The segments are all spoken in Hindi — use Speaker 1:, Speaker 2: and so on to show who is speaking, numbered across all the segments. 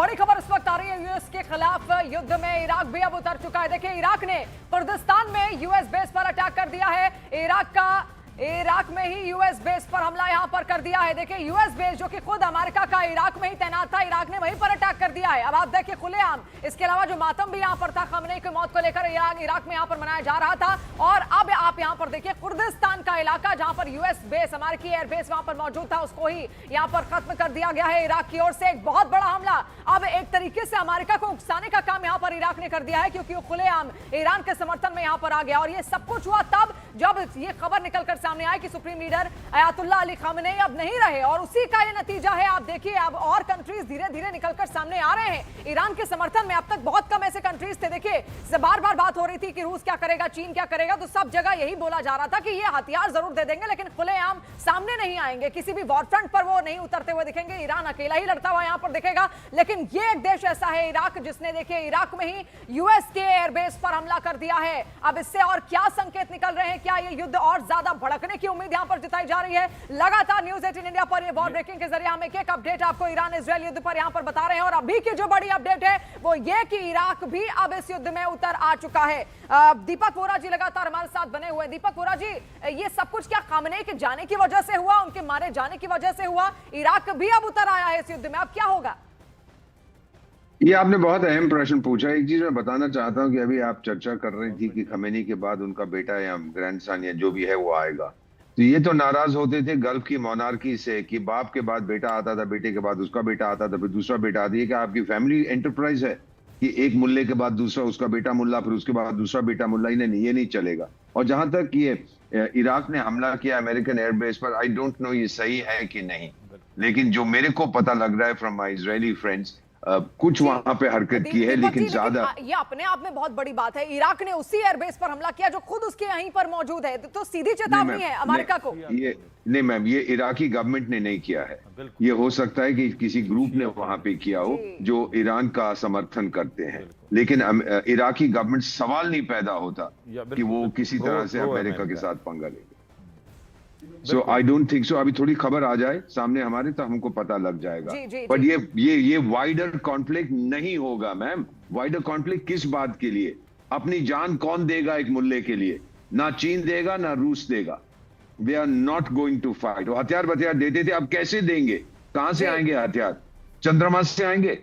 Speaker 1: बड़ी खबर इस वक्त आ रही है, यूएस के खिलाफ युद्ध में इराक भी अब उतर चुका है। देखिए, इराक ने कुर्दिस्तान में यूएस बेस पर अटैक कर दिया है। इराक में ही यूएस बेस पर हमला यहां पर कर दिया है। देखिए, यूएस बेस जो कि खुद अमेरिका का इराक में ही तैनात था, इराक ने वहीं पर अटैक कर दिया है। अब आप देखिए खुलेआम, इसके अलावा जो मातम भी यहां पर था खमेनी की मौत को लेकर इराक में यहां पर मनाया जा रहा था। और अब आप यहां पर देखिए कुर्दिस्तान का इलाका जहां पर यूएस बेस, अमेरिकी एयरबेस वहां पर मौजूद था, उसको ही यहां पर खत्म कर दिया गया है इराक की ओर से। एक बहुत बड़ा हमला अब एक तरीके से अमेरिका को उकसाने का काम यहां पर इराक ने कर दिया है, क्योंकि वो खुलेआम ईरान के समर्थन में यहां पर आ गया। और ये सब कुछ हुआ तब जब ये खबर निकलकर सामने आई कि supreme leader Ayatollah Ali Khamenei अब नहीं रहे, और उसी का ये नतीजा है। आप देखिए, अब और कंट्रीज धीरे धीरे निकलकर सामने आ रहे हैं ईरान के समर्थन में। अब तक बहुत कम ऐसे कंट्रीज थे, देखिए बार बार बात हो रही थी कि रूस क्या करेगा, चीन क्या करेगा, तो सब जगह यही बोला जा रहा था कि ये हथियार जरूर दे देंगे, लेकिन खुलेआम सामने नहीं आएंगे, किसी भी वॉर फ्रंट पर वो नहीं उतरते हुए दिखेंगे। ईरान अकेला ही लड़ता हुआ यहां पर दिखेगा। लेकिन ये एक देश ऐसा है इराक, जिसने देखिए इराक में ही यूएस के एयरबेस पर हमला कर दिया है। अब इससे और क्या संकेत निकल रहे हैं, क्या ये युद्ध और ज्यादा भड़कने की उम्मीद यहां पर जताई जा रही है? लगातार न्यूज 18 इंडिया पर ये वॉर ब्रेकिंग के जरिए हम एक अपडेट आपको ईरान इजरायल युद्ध पर यहां पर बता रहे हैं। और अभी की जो बड़ी अपडेट है वो ये कि इराक भी अब इस युद्ध में उतर आ चुका है। दीपक वोरा जी लगातार हमारे साथ बने हुए। दीपक वोरा जी, ये सब कुछ क्या खमेनी के जाने की वजह से हुआ, उनके मारे जाने की वजह से हुआ? इराक भी अब उतर आया है इस युद्ध में, अब क्या होगा?
Speaker 2: ये आपने बहुत अहम प्रश्न पूछा। एक चीज मैं बताना चाहता हूं कि अभी आप चर्चा कर रही थी कि खमेनी के बाद उनका बेटा या ग्रैंडसन या जो भी है वो आएगा, तो ये तो नाराज होते थे गल्फ की मोनार्की से कि बाप के बाद बेटा आता था, बेटे के बाद उसका बेटा आता था, फिर दूसरा बेटा आता है। कि आपकी फैमिली एंटरप्राइज है कि एक मुल्ले के बाद दूसरा, उसका बेटा मुल्ला, फिर उसके बाद दूसरा बेटा मुल्ला? ही नहीं, ये नहीं चलेगा। और जहां तक ये इराक ने हमला किया अमेरिकन एयरबेस पर, आई डोंट नो ये सही है कि नहीं, लेकिन जो मेरे को पता लग रहा है फ्रॉम माय इजरायली फ्रेंड्स, कुछ वहां पे हरकत की है, लेकिन ज्यादा।
Speaker 1: ये अपने आप में बहुत बड़ी बात है। इराक ने उसी एयरबेस पर हमला किया जो खुद उसके यहीं पर मौजूद है, तो सीधी चेतावनी है अमेरिका को।
Speaker 2: ये नहीं मैम, ये इराकी गवर्नमेंट ने नहीं किया है। ये हो सकता है कि किसी ग्रुप ने वहां पे किया हो जो ईरान का समर्थन करते हैं, लेकिन इराकी गवर्नमेंट सवाल नहीं पैदा होता कि वो किसी तरह से अमेरिका के साथ पंगा लेगी। सो आई डोंट थिंक सो। अभी थोड़ी खबर आ जाए सामने हमारे तो हमको पता लग जाएगा। बट ये वाइडर कॉन्फ्लिक्ट नहीं होगा मैम। वाइडर कॉन्फ्लिक्ट किस बात के लिए? अपनी जान कौन देगा एक मुल्ले के लिए? ना चीन देगा ना रूस देगा। They are not going to fight. वो हथियार देते थे, अब कैसे देंगे? कहां से आएंगे हथियार? चंद्रमा से आएंगे?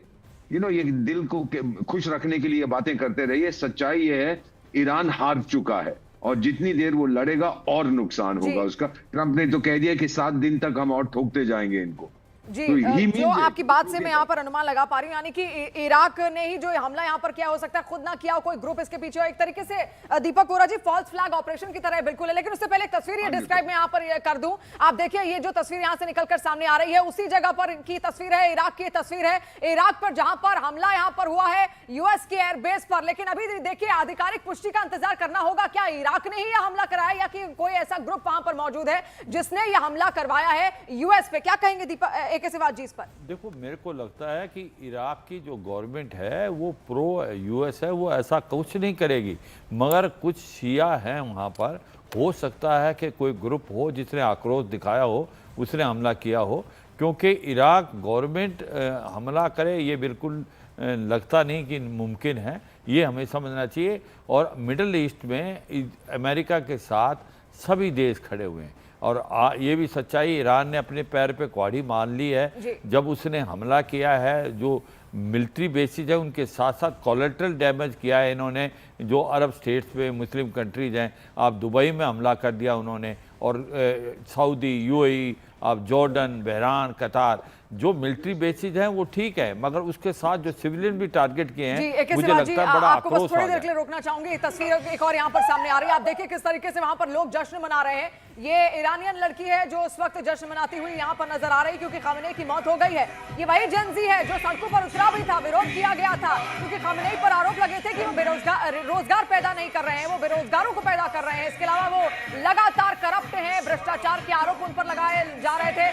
Speaker 2: ये दिल को खुश रखने के लिए बातें करते रहिए। सच्चाई ये है, ईरान हार चुका है और जितनी देर वो लड़ेगा और नुकसान होगा उसका। ट्रंप ने तो कह दिया कि 7 दिन तक हम और ठोकते जाएंगे इनको।
Speaker 1: जी, तो जो आपकी बात से मैं यहाँ पर अनुमान लगा पा रही हूँ, यानी कि इराक ने ही जो हमला यहाँ पर किया, हो सकता है खुद ना किया हो, कोई ग्रुप इसके पीछे हो। एक तरीके से दीपक वोरा जी, फॉल्स फ्लैग ऑपरेशन की तरह बिल्कुल है। लेकिन उससे पहले एक तस्वीर ये डिस्क्राइब मैं यहाँ पर कर दूं। आप देखिए, ये जो तस्वीर यहाँ से निकलकर सामने आ रही है उसी जगह पर की तस्वीर है, इराक की तस्वीर है। इराक पर जहां पर हमला यहाँ पर हुआ है यूएस के एयरबेस पर। लेकिन अभी देखिए, आधिकारिक पुष्टि का इंतजार करना होगा। क्या इराक ने ही यह हमला कराया या कि कोई ऐसा ग्रुप वहां पर मौजूद है जिसने यह हमला करवाया है यूएस पे? क्या कहेंगे दीपक AK सिवाज जी इस पर?
Speaker 3: देखो, मेरे को लगता है कि इराक की जो गवर्नमेंट है वो प्रो यूएस है, वो ऐसा कुछ नहीं करेगी। मगर कुछ शिया हैं वहाँ पर, हो सकता है कि कोई ग्रुप हो जिसने आक्रोश दिखाया हो, उसने हमला किया हो। क्योंकि इराक गवर्नमेंट हमला करे ये बिल्कुल लगता नहीं कि मुमकिन है। ये हमें समझना चाहिए। और मिडल ईस्ट में अमेरिका के साथ सभी देश खड़े हुए हैं। और ये भी सच्चाई, ईरान ने अपने पैर पे कुल्हाड़ी मान ली है जब उसने हमला किया है। जो मिलिट्री बेसिस है उनके साथ साथ कोलेटरल डैमेज किया है इन्होंने। जो अरब स्टेट्स में मुस्लिम कंट्रीज हैं, आप दुबई में हमला कर दिया उन्होंने, और सऊदी, UAE, आप जॉर्डन, बहरान, कतार, जो मिलिट्री बेसिस हैं वो ठीक है, मगर उसके साथ जो सिविलियन भी टारगेट किए हैं, मुझे लगता है बड़ा
Speaker 1: आपको बस थोड़ी देर के लिए रोकना चाहूंगी। तस्वीर एक और यहाँ पर सामने आ रही है। आप देखिए किस तरीके से वहां पर लोग जश्न मना रहे हैं। ये ईरानियन लड़की है जो इस वक्त जश्न मनाती हुई यहाँ पर नजर आ रही है, क्योंकि खमेनी की मौत हो गई है। ये वही जेनजी है जो सड़कों पर उतरा भी था, विरोध किया गया था, क्योंकि खमेनी पर आरोप लगे थे कि वो रोजगार पैदा नहीं कर रहे हैं, वो बेरोजगारों को पैदा कर रहे हैं। इसके अलावा वो लगातार करप्ट हैं, भ्रष्टाचार के आरोप उन पर लगाए जा रहे थे।